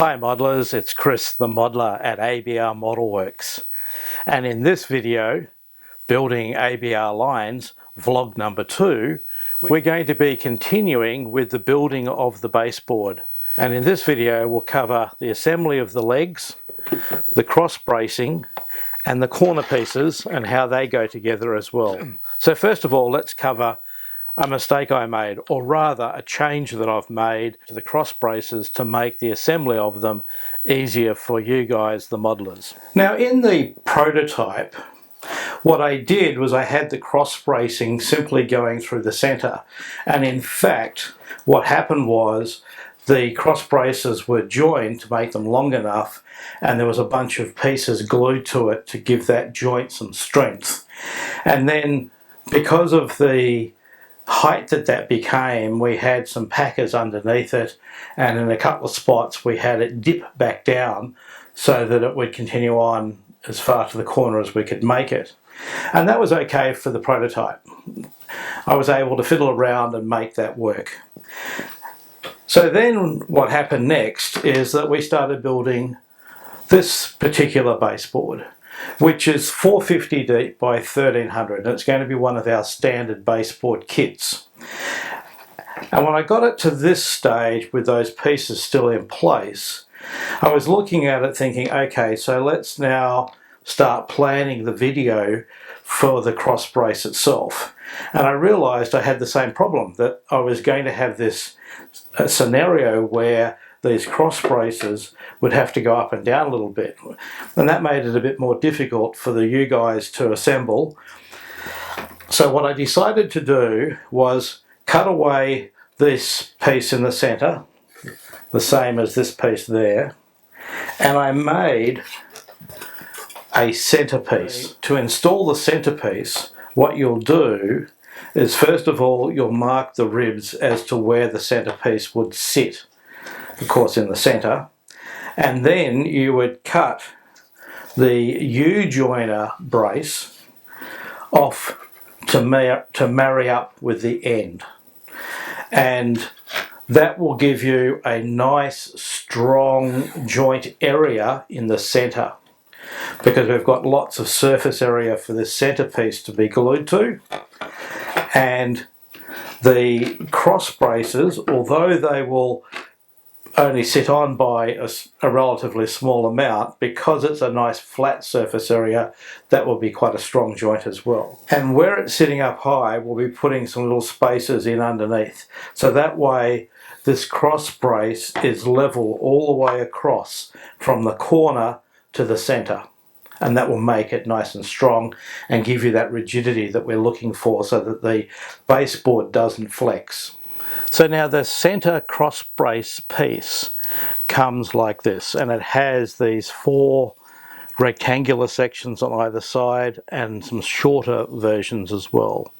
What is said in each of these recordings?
Hi modelers, it's Chris the modeler at ABR Modelworks, and in this video, building ABR Lines, vlog number 2, we're going to be continuing with the building of the baseboard. And in this video we'll cover the assembly of the legs, the cross bracing and the corner pieces and how they go together as well. So first of all, let's cover a mistake I made, or rather a change that I've made to the cross braces to make the assembly of them easier for you guys, the modelers. Now in the prototype, what I did was I had the cross bracing simply going through the center, and in fact what happened was the cross braces were joined to make them long enough, and there was a bunch of pieces glued to it to give that joint some strength. And then because of the height that became, we had some packers underneath it, and in a couple of spots we had it dip back down so that it would continue on as far to the corner as we could make it. And that was okay for the prototype. I was able to fiddle around and make that work. So then what happened next is that we started building this particular baseboard, which is 450 deep by 1300, and it's going to be one of our standard baseboard kits. And when I got it to this stage with those pieces still in place, I was looking at it thinking, okay, so let's now start planning the video for the cross brace itself. And I realized I had the same problem, that I was going to have this scenario where these cross braces would have to go up and down a little bit, and that made it a bit more difficult for you guys to assemble. So what I decided to do was cut away this piece in the center, the same as this piece there, and I made a centerpiece. To install the centerpiece, what you'll do is first of all you'll mark the ribs as to where the centerpiece would sit, of course in the center, and then you would cut the U-joiner brace off to marry up with the end, and that will give you a nice strong joint area in the center, because we've got lots of surface area for this centerpiece to be glued to. And the cross braces, although they will only sit on by a relatively small amount, because it's a nice flat surface area, that will be quite a strong joint as well. And where it's sitting up high, we'll be putting some little spacers in underneath, so that way this cross brace is level all the way across from the corner to the center, and that will make it nice and strong and give you that rigidity that we're looking for so that the baseboard doesn't flex. So now the center cross brace piece comes like this, and it has these 4 rectangular sections on either side and some shorter versions as well.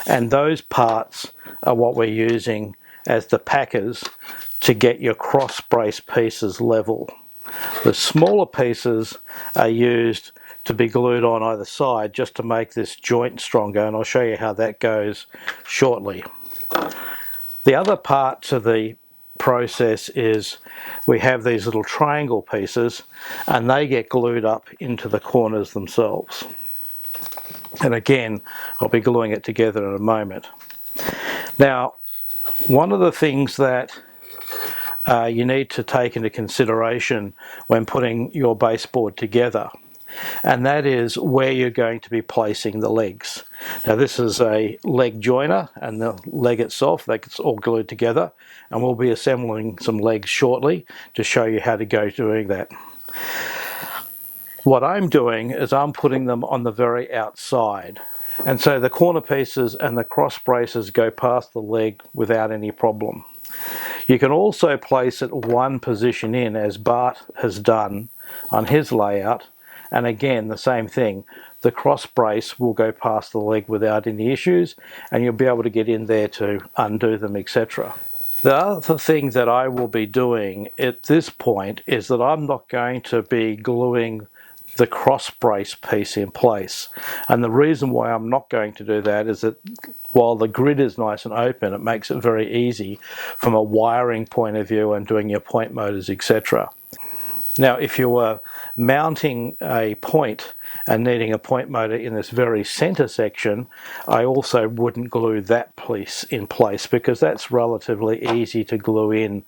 And those parts are what we're using as the packers to get your cross brace pieces level. The smaller pieces are used to be glued on either side just to make this joint stronger, and I'll show you how that goes shortly. The other part to the process is we have these little triangle pieces, and they get glued up into the corners themselves. And again, I'll be gluing it together in a moment. Now, one of the things that you need to take into consideration when putting your baseboard together, and that is where you're going to be placing the legs. Now this is a leg joiner, and the leg itself, that's all glued together, and we'll be assembling some legs shortly to show you how to go doing that. What I'm doing is I'm putting them on the very outside, and so the corner pieces and the cross braces go past the leg without any problem. You can also place it one position in, as Bart has done on his layout, and again the same thing. The cross brace will go past the leg without any issues, and you'll be able to get in there to undo them, etc. The other thing that I will be doing at this point is that I'm not going to be gluing the cross brace piece in place, and the reason why I'm not going to do that is that while the grid is nice and open, it makes it very easy from a wiring point of view and doing your point motors, etc. Now if you were mounting a point and needing a point motor in this very center section, I also wouldn't glue that piece in place, because that's relatively easy to glue in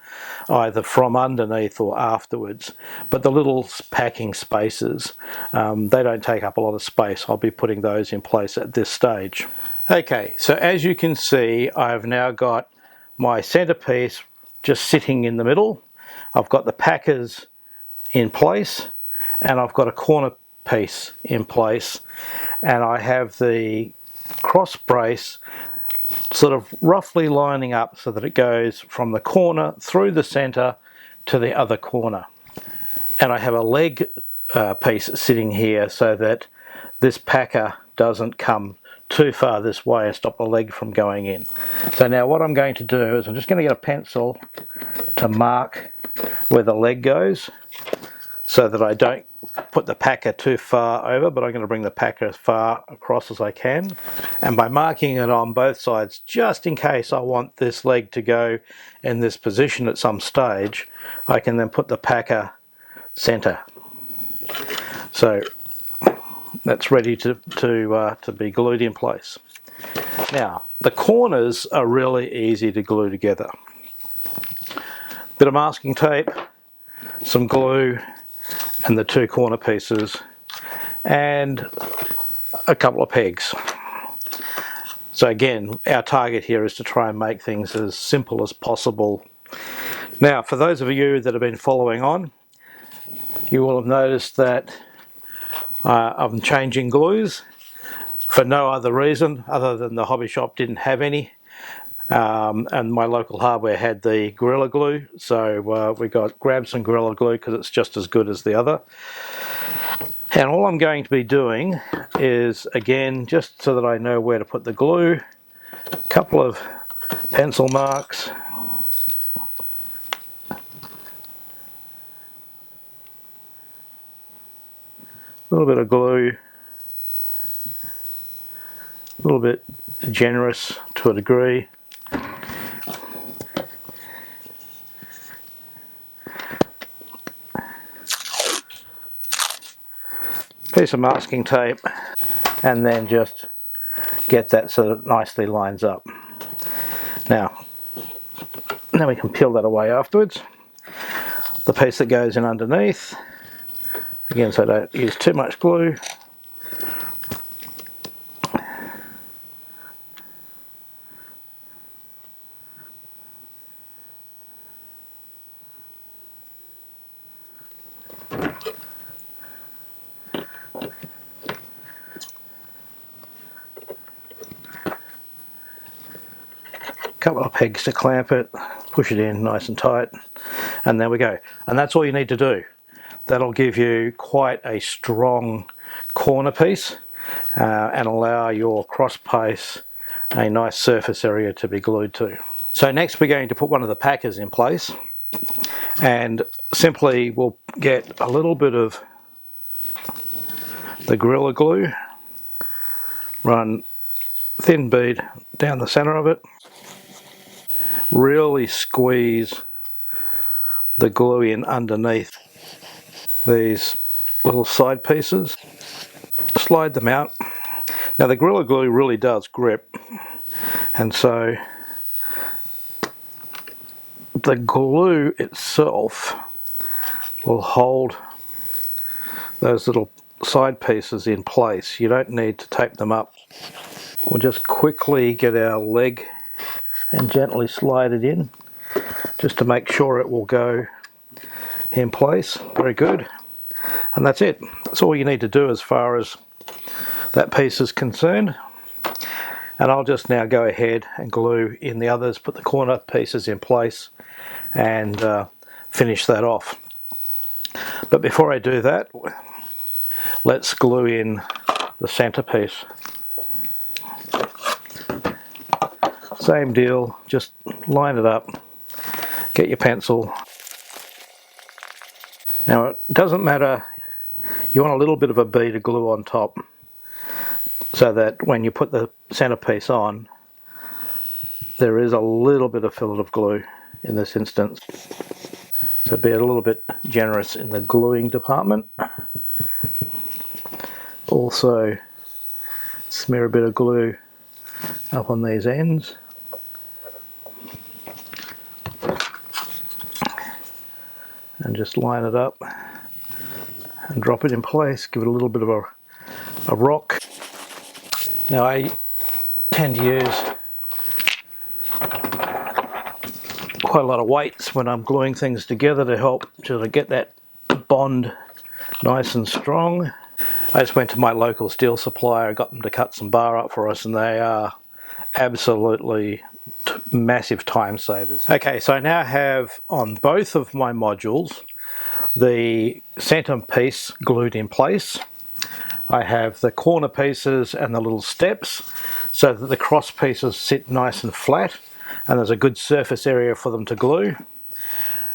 either from underneath or afterwards. But the little packing spaces, they don't take up a lot of space. I'll be putting those in place at this stage. Okay, so as you can see, I've now got my centerpiece just sitting in the middle. I've got the packers in place, and I've got a corner piece in place, and I have the cross brace sort of roughly lining up so that it goes from the corner through the center to the other corner. And I have a leg piece sitting here so that this packer doesn't come too far this way and stop the leg from going in. So now what I'm going to do is I'm just going to get a pencil to mark where the leg goes, so that I don't put the packer too far over, but I'm going to bring the packer as far across as I can. And by marking it on both sides, just in case I want this leg to go in this position at some stage, I can then put the packer center. So that's ready to be glued in place. Now, the corners are really easy to glue together. Bit of masking tape, some glue, and the two corner pieces, and a couple of pegs. So again, our target here is to try and make things as simple as possible. Now, for those of you that have been following on, you will have noticed that I'm changing glues for no other reason other than the hobby shop didn't have any. And my local hardware had the Gorilla Glue, so we grabbed some Gorilla Glue because it's just as good as the other. And all I'm going to be doing is, again, just so that I know where to put the glue, a couple of pencil marks, a little bit of glue, a little bit generous to a degree. Piece of masking tape, and then just get that so that it nicely lines up. Now we can peel that away afterwards. The piece that goes in underneath, again, so I don't use too much glue. Couple of pegs to clamp it, push it in nice and tight, and there we go. And that's all you need to do. That'll give you quite a strong corner piece and allow your cross piece a nice surface area to be glued to. So next we're going to put one of the packers in place, and simply we'll get a little bit of the Gorilla Glue, run thin bead down the center of it, really squeeze the glue in underneath these little side pieces, slide them out. Now the Gorilla Glue really does grip, and so the glue itself will hold those little side pieces in place. You don't need to tape them up. We'll just quickly get our leg and gently slide it in, just to make sure it will go in place. Very good. And that's it. That's all you need to do as far as that piece is concerned. And I'll just now go ahead and glue in the others, put the corner pieces in place, and finish that off. But before I do that, let's glue in the centerpiece. Same deal, just line it up, get your pencil. Now it doesn't matter, you want a little bit of a bead of glue on top so that when you put the centerpiece on, there is a little bit of fillet of glue in this instance. So be a little bit generous in the gluing department. Also smear a bit of glue up on these ends. And just line it up and drop it in place, give it a little bit of a rock. Now I tend to use quite a lot of weights when I'm gluing things together to help to get that bond nice and strong. I just went to my local steel supplier, got them to cut some bar up for us, and they are absolutely massive time savers. Okay, so I now have on both of my modules the centrepiece glued in place. I have the corner pieces and the little steps so that the cross pieces sit nice and flat and there's a good surface area for them to glue.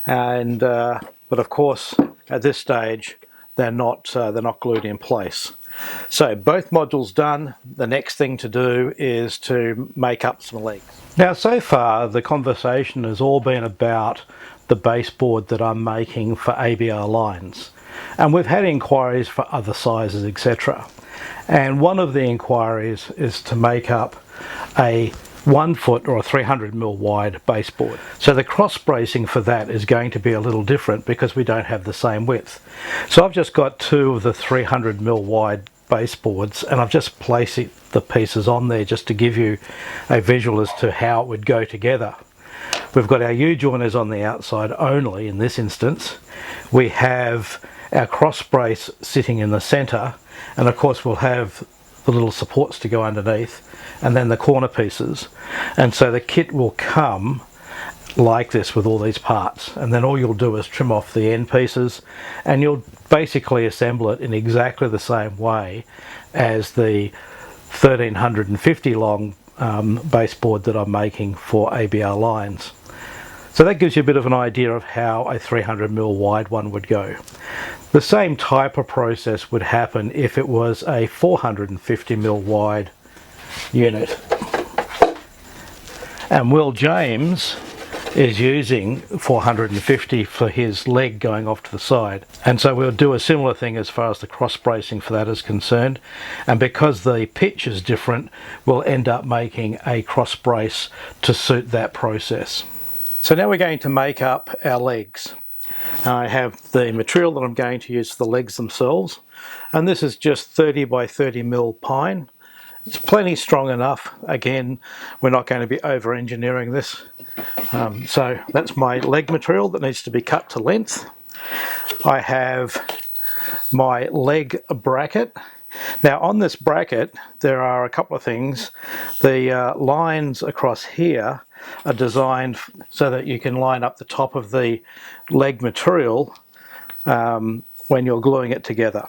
And but of course at this stage they're not glued in place. So both modules done. The next thing to do is to make up some legs. Now so far the conversation has all been about the baseboard that I'm making for ABR Lines, and we've had inquiries for other sizes, etc. And one of the inquiries is to make up a 1 foot or a 300mm wide baseboard. So the cross bracing for that is going to be a little different because we don't have the same width. So I've just got 2 of the 300mm wide baseboards and I've just placed the pieces on there just to give you a visual as to how it would go together. We've got our U-joiners on the outside only in this instance. We have our cross brace sitting in the center, and of course we'll have the little supports to go underneath and then the corner pieces. And so the kit will come like this with all these parts, and then all you'll do is trim off the end pieces and you'll basically assemble it in exactly the same way as the 1350 long baseboard that I'm making for ABR Lines. So that gives you a bit of an idea of how a 300mm wide one would go. The same type of process would happen if it was a 450mm wide unit. And Will James is using 450 for his leg going off to the side, and so we'll do a similar thing as far as the cross bracing for that is concerned. And because the pitch is different, we'll end up making a cross brace to suit that process. So now we're going to make up our legs. I have the material that I'm going to use for the legs themselves, and this is just 30 by 30mm pine. It's plenty strong enough. Again, we're not going to be over engineering this. So that's my leg material that needs to be cut to length. I have my leg bracket. Now on this bracket there are a couple of things. The lines across here are designed so that you can line up the top of the leg material when you're gluing it together.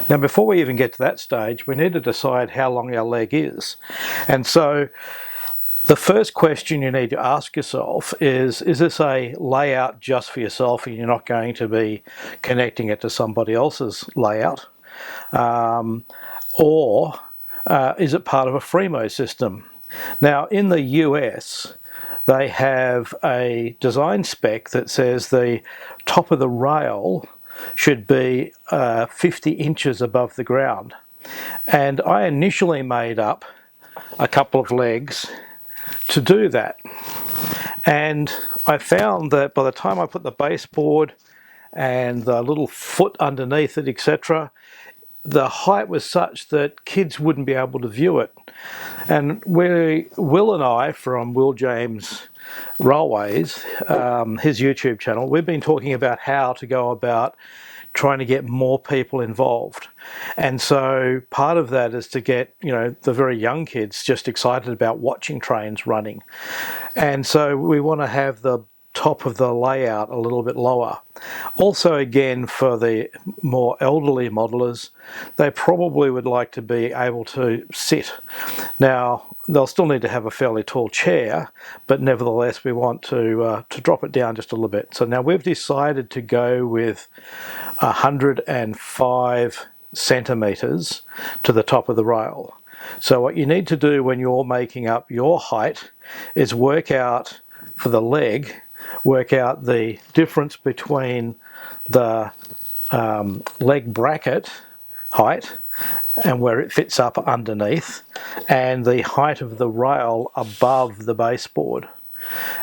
Now before we even get to that stage, we need to decide how long our leg is. And so the first question you need to ask yourself is this a layout just for yourself and you're not going to be connecting it to somebody else's layout? Or is it part of a Fremo system? Now in the US they have a design spec that says the top of the rail should be 50 inches above the ground, and I initially made up a couple of legs to do that, and I found that by the time I put the baseboard and the little foot underneath it, etc., the height was such that kids wouldn't be able to view it. And Will and I from Will James Railways, his YouTube channel, we've been talking about how to go about trying to get more people involved. And so part of that is to get, you know, the very young kids just excited about watching trains running. And so we want to have the top of the layout a little bit lower. Also, again, for the more elderly modelers, they probably would like to be able to sit. Now they'll still need to have a fairly tall chair, but nevertheless we want to drop it down just a little bit. So now we've decided to go with 105 centimeters to the top of the rail. So what you need to do when you're making up your height is work out for the leg work out the difference between the leg bracket height and where it fits up underneath, and the height of the rail above the baseboard.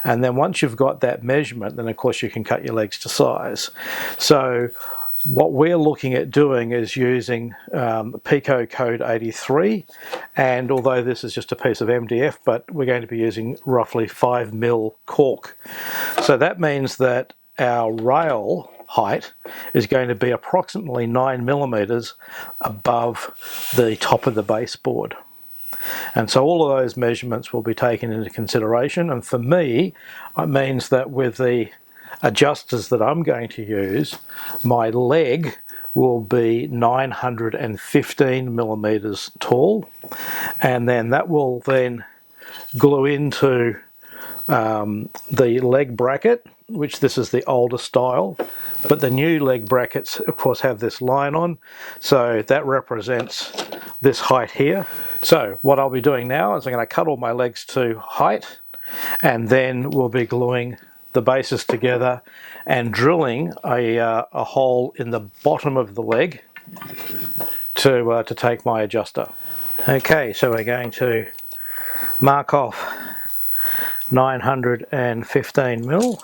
And then once you've got that measurement, then of course you can cut your legs to size. So what we're looking at doing is using Pico code 83, and although this is just a piece of MDF, but we're going to be using roughly 5mm cork. So that means that our rail height is going to be approximately 9mm above the top of the baseboard. And so all of those measurements will be taken into consideration, and for me it means that with the adjusters that I'm going to use, my leg will be 915mm tall, and then that will then glue into the leg bracket, which this is the older style, but the new leg brackets of course have this line on, so that represents this height here. So what I'll be doing now is I'm going to cut all my legs to height, and then we'll be gluing the bases together and drilling a hole in the bottom of the leg to take my adjuster. Okay, so we're going to mark off 915mm.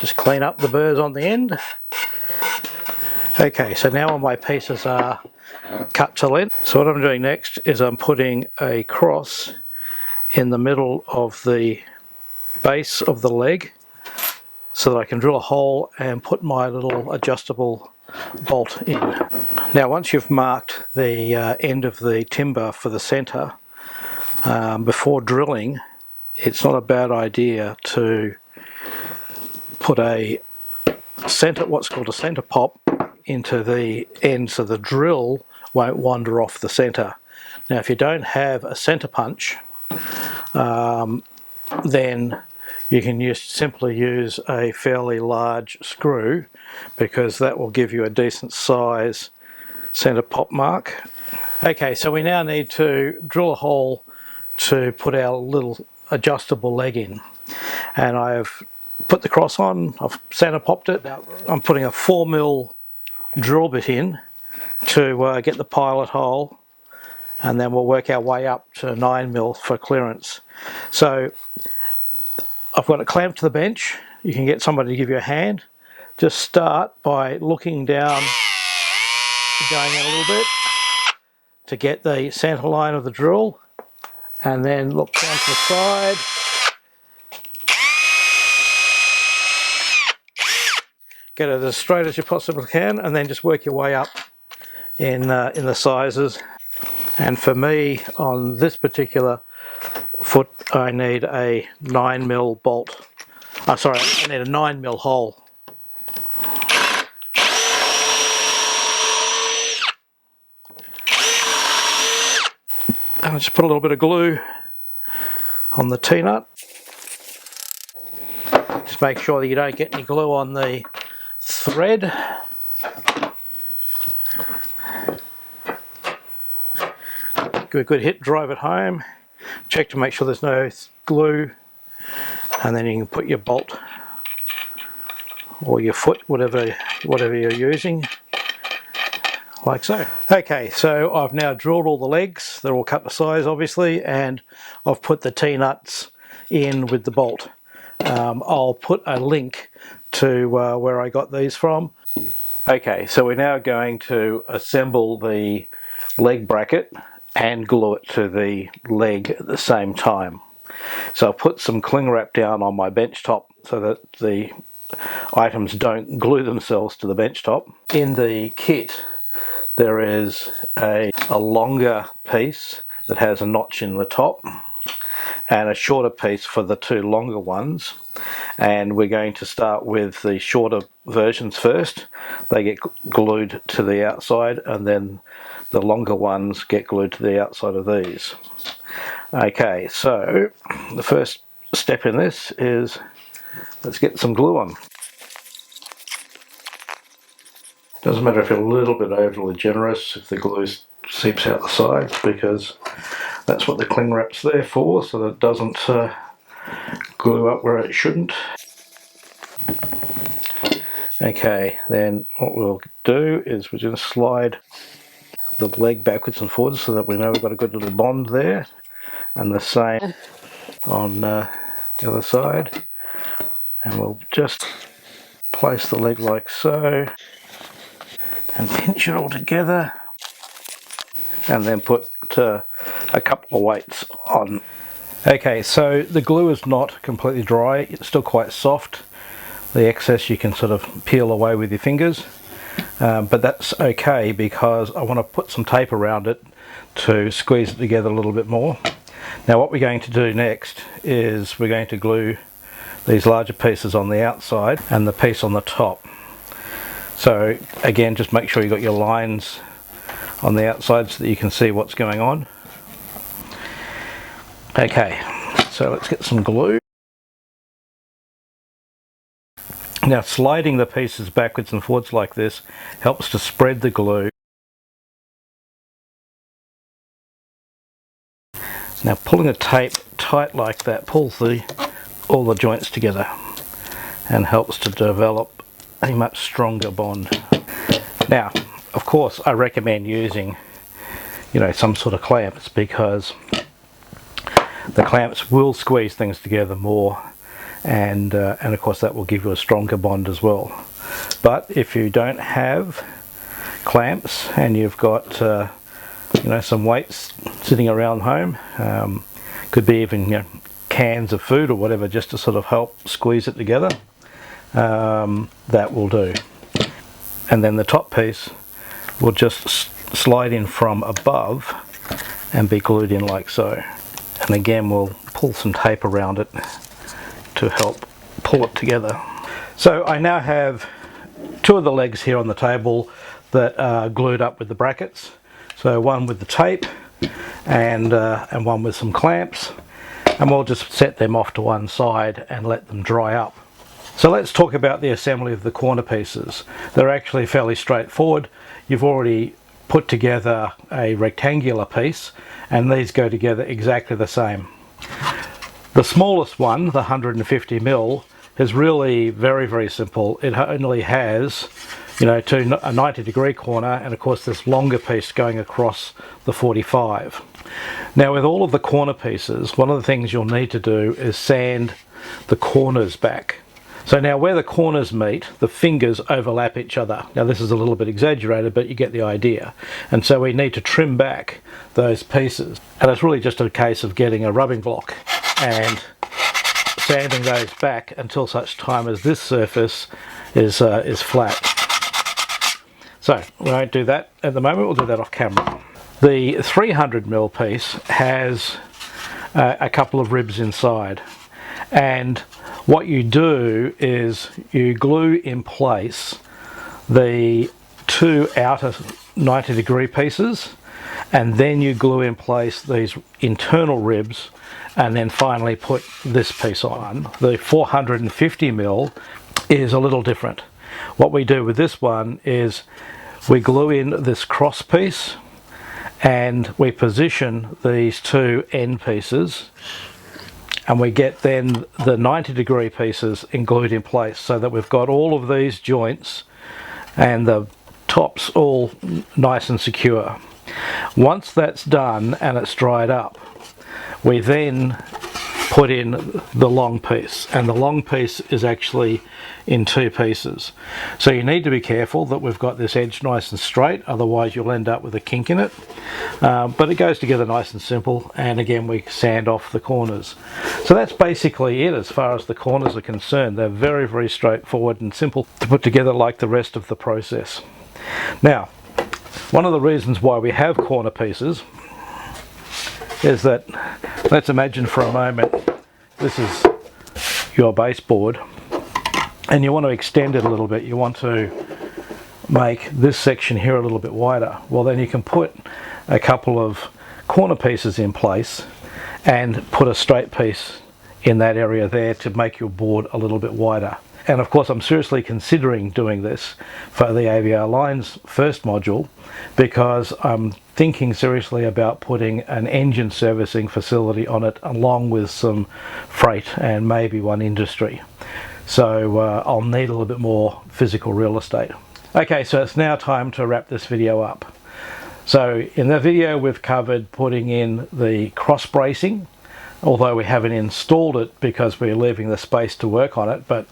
Just clean up the burrs on the end. Okay, so now all my pieces are cut to length. So what I'm doing next is I'm putting a cross in the middle of the base of the leg so that I can drill a hole and put my little adjustable bolt in. Now once you've marked the end of the timber for the center, before drilling, it's not a bad idea to put a what's called a center pop into the end so the drill won't wander off the center. Now if you don't have a center punch, then you can simply use a fairly large screw, because that will give you a decent size center pop mark. Okay, so we now need to drill a hole to put our little adjustable leg in, and I've put the cross on, I've center popped it. I'm putting a 4mm drill bit in to get the pilot hole, and then we'll work our way up to 9mm for clearance. So I've got it clamped to the bench. You can get somebody to give you a hand. Just start by looking down, going in a little bit to get the center line of the drill, and then look down to the side. Get it as straight as you possibly can, and then just work your way up in the sizes. And for me, on this particular foot, I need a 9mm bolt. I need a 9mm hole. And I'll just put a little bit of glue on the T-nut. Just make sure that you don't get any glue on the thread. Give it a good hit, drive it home. Check to make sure there's no glue, and then you can put your bolt or your foot, whatever you're using, like so. Okay, so I've now drilled all the legs. They're all cut to size obviously, and I've put the T-nuts in with the bolt. I'll put a link to where I got these from. Okay, so we're now going to assemble the leg bracket and glue it to the leg at the same time. So I've put some cling wrap down on my bench top so that the items don't glue themselves to the bench top. In the kit there is a longer piece that has a notch in the top, and a shorter piece for the two longer ones, and we're going to start with the shorter versions first. They get glued to the outside, and then the longer ones get glued to the outside of these. Okay, so the first step in this is let's get some glue on. Doesn't matter if you're a little bit overly generous. If the glue's seeps out the sides, because that's what the cling wrap's there for, so that it doesn't glue up where it shouldn't. Okay, then what we'll do is we're going to slide the leg backwards and forwards so that we know we've got a good little bond there, and the same on the other side. And we'll just place the leg like so and pinch it all together, and then put a couple of weights on. Okay, so the glue is not completely dry, it's still quite soft. The excess you can sort of peel away with your fingers, but that's okay because I want to put some tape around it to squeeze it together a little bit more. Now what we're going to do next is we're going to glue these larger pieces on the outside and the piece on the top. So again, just make sure you've got your lines on the outside so that you can see what's going on. Okay, so let's get some glue. Now sliding the pieces backwards and forwards like this helps to spread the glue. Now pulling the tape tight like that pulls all the joints together and helps to develop a much stronger bond. Now of course I recommend using some sort of clamps, because the clamps will squeeze things together more, and of course that will give you a stronger bond as well. But if you don't have clamps and you've got some weights sitting around home, could be even cans of food or whatever, just to sort of help squeeze it together, that will do. And then the top piece will just slide in from above and be glued in like so. And again, we'll pull some tape around it to help pull it together. So I now have two of the legs here on the table that are glued up with the brackets. So one with the tape and one with some clamps, and we'll just set them off to one side and let them dry up. So let's talk about the assembly of the corner pieces. They're actually fairly straightforward. You've already put together a rectangular piece, and these go together exactly the same. The smallest one, the 150mm, is really very, very simple. It only has to a 90-degree corner, and of course this longer piece going across the 45. Now with all of the corner pieces, one of the things you'll need to do is sand the corners back. So now where the corners meet, the fingers overlap each other. Now this is a little bit exaggerated, but you get the idea. And so we need to trim back those pieces. And it's really just a case of getting a rubbing block and sanding those back until such time as this surface is flat. So we won't do that at the moment, we'll do that off camera. The 300mm piece has a couple of ribs inside, and what you do is you glue in place the two outer 90-degree pieces, and then you glue in place these internal ribs, and then finally put this piece on. The 450mm is a little different. What we do with this one is we glue in this cross piece, and we position these two end pieces, and we get then the 90-degree pieces glued in place, so that we've got all of these joints and the tops all nice and secure. Once that's done and it's dried up, we then put in the long piece, and the long piece is actually in two pieces. So you need to be careful that we've got this edge nice and straight, otherwise you'll end up with a kink in it. But it goes together nice and simple, and again we sand off the corners. So that's basically it as far as the corners are concerned. They're very, very straightforward and simple to put together like the rest of the process. Now, one of the reasons why we have corner pieces is that, let's imagine for a moment, this is your baseboard, and you want to extend it a little bit. You want to make this section here a little bit wider. Well, then you can put a couple of corner pieces in place and put a straight piece in that area there to make your board a little bit wider. And of course I'm seriously considering doing this for the ABR Lines first module, because I'm thinking seriously about putting an engine servicing facility on it, along with some freight and maybe one industry. So I'll need a little bit more physical real estate. Okay, so it's now time to wrap this video up. So in the video we've covered putting in the cross bracing, although we haven't installed it because we're leaving the space to work on it, but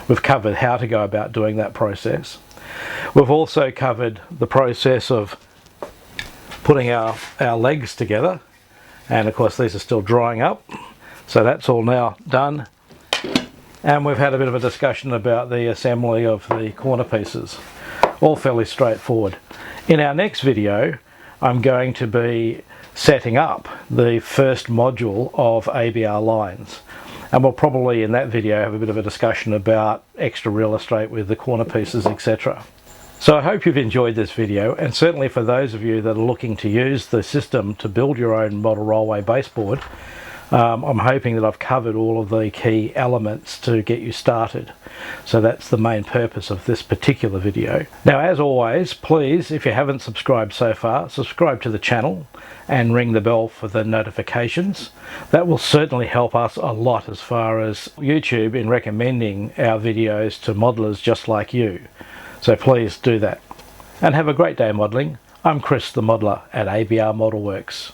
we've covered how to go about doing that process. We've also covered the process of putting our legs together, and of course these are still drying up, so that's all now done. And we've had a bit of a discussion about the assembly of the corner pieces, all fairly straightforward. In our next video I'm going to be setting up the first module of ABR Lines, and we'll probably in that video have a bit of a discussion about extra real estate with the corner pieces, etc. So I hope you've enjoyed this video, and certainly for those of you that are looking to use the system to build your own model rollway baseboard, I'm hoping that I've covered all of the key elements to get you started. So that's the main purpose of this particular video. Now, as always, please, if you haven't subscribed so far, subscribe to the channel and ring the bell for the notifications. That will certainly help us a lot as far as YouTube in recommending our videos to modelers just like you. So please do that. And have a great day modelling. I'm Chris the Modeler at ABR Model Works.